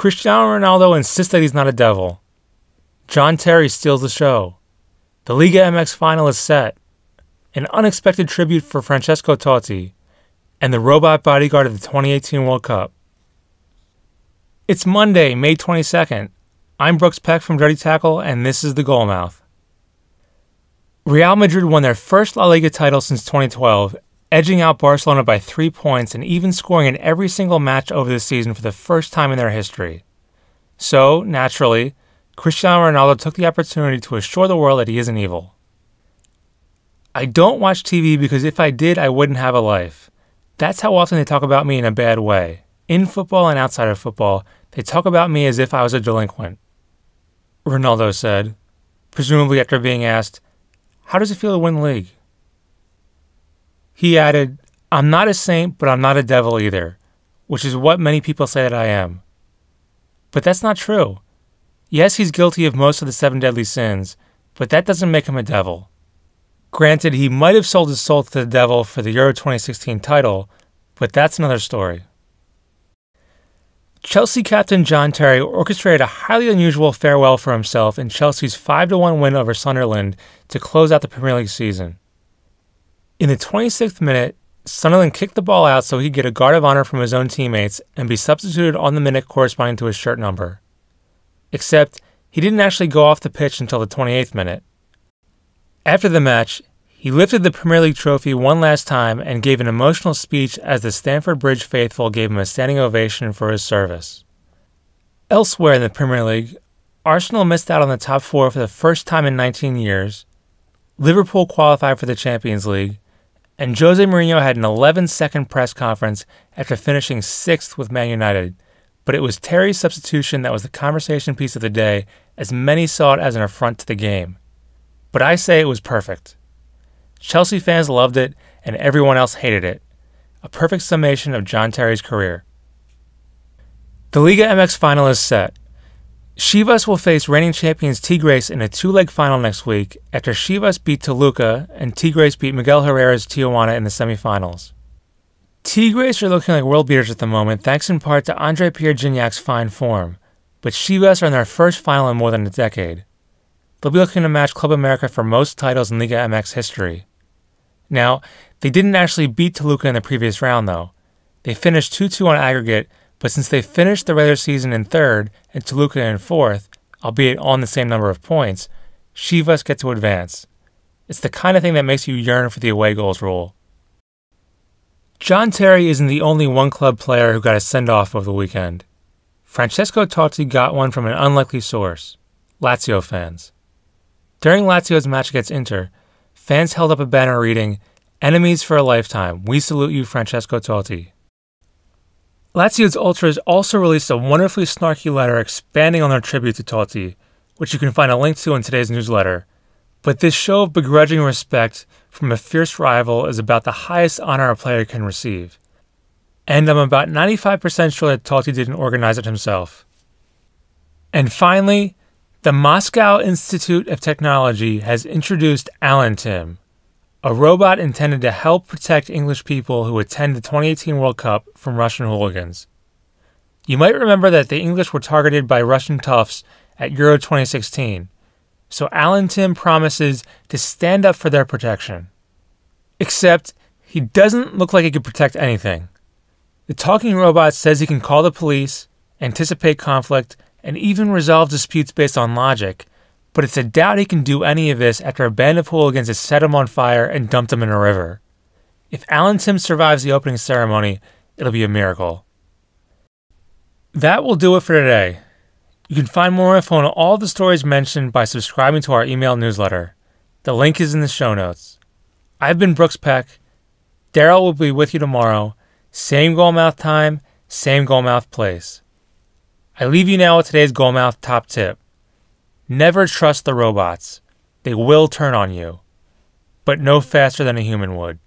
Cristiano Ronaldo insists that he's not a devil. John Terry steals the show. The Liga MX final is set. An unexpected tribute for Francesco Totti. And the robot bodyguard of the 2018 World Cup. It's Monday, May 22nd. I'm Brooks Peck from Dirty Tackle, and this is the Goalmouth. Real Madrid won their first La Liga title since 2012, edging out Barcelona by 3 points and even scoring in every single match over the season for the first time in their history. So, naturally, Cristiano Ronaldo took the opportunity to assure the world that he isn't evil. I don't watch TV because if I did, I wouldn't have a life. That's how often they talk about me in a bad way. In football and outside of football, they talk about me as if I was a delinquent. Ronaldo said, presumably after being asked, "How does it feel to win the league?" He added, "I'm not a saint, but I'm not a devil either," which is what many people say that I am. But that's not true. Yes, he's guilty of most of the 7 deadly sins, but that doesn't make him a devil. Granted, he might have sold his soul to the devil for the Euro 2016 title, but that's another story. Chelsea captain John Terry orchestrated a highly unusual farewell for himself in Chelsea's 5-1 win over Sunderland to close out the Premier League season. In the 26th minute, Sunderland kicked the ball out so he'd get a guard of honor from his own teammates and be substituted on the minute corresponding to his shirt number. Except, he didn't actually go off the pitch until the 28th minute. After the match, he lifted the Premier League trophy one last time and gave an emotional speech as the Stamford Bridge faithful gave him a standing ovation for his service. Elsewhere in the Premier League, Arsenal missed out on the top 4 for the first time in 19 years, Liverpool qualified for the Champions League, and Jose Mourinho had an 11-second press conference after finishing 6th with Man United, but it was Terry's substitution that was the conversation piece of the day, as many saw it as an affront to the game. But I say it was perfect. Chelsea fans loved it, and everyone else hated it. A perfect summation of John Terry's career. The Liga MX final is set. Chivas will face reigning champions Tigres in a 2-leg final next week after Chivas beat Toluca and Tigres beat Miguel Herrera's Tijuana in the semifinals. Tigres are looking like world beaters at the moment thanks in part to Andre Pierre Gignac's fine form, but Chivas are in their first final in more than a decade. They'll be looking to match Club America for most titles in Liga MX history. Now, they didn't actually beat Toluca in the previous round, though. They finished 2-2 on aggregate, but since they finished the regular season in 3rd and Toluca in 4th, albeit on the same number of points, Chivas get to advance. It's the kind of thing that makes you yearn for the away goals rule. John Terry isn't the only one-club player who got a send-off over the weekend. Francesco Totti got one from an unlikely source, Lazio fans. During Lazio's match against Inter, fans held up a banner reading, "Enemies for a lifetime. We salute you, Francesco Totti." Lazio's ultras also released a wonderfully snarky letter expanding on their tribute to Totti, which you can find a link to in today's newsletter. But this show of begrudging respect from a fierce rival is about the highest honor a player can receive. And I'm about 95% sure that Totti didn't organize it himself. And finally, the Moscow Institute of Technology has introduced AlanTim, a robot intended to help protect English people who attend the 2018 World Cup from Russian hooligans. You might remember that the English were targeted by Russian toughs at Euro 2016, so AlanTim promises to stand up for their protection. Except, he doesn't look like he could protect anything. The talking robot says he can call the police, anticipate conflict, and even resolve disputes based on logic, but it's a doubt he can do any of this after a band of hooligans has set him on fire and dumped him in a river. If AlanTim survives the opening ceremony, it'll be a miracle. That will do it for today. You can find more info on all the stories mentioned by subscribing to our email newsletter. The link is in the show notes. I've been Brooks Peck. Daryl will be with you tomorrow. Same Goalmouth time, same Goalmouth place. I leave you now with today's Goalmouth top tip. Never trust the robots. They will turn on you, but no faster than a human would.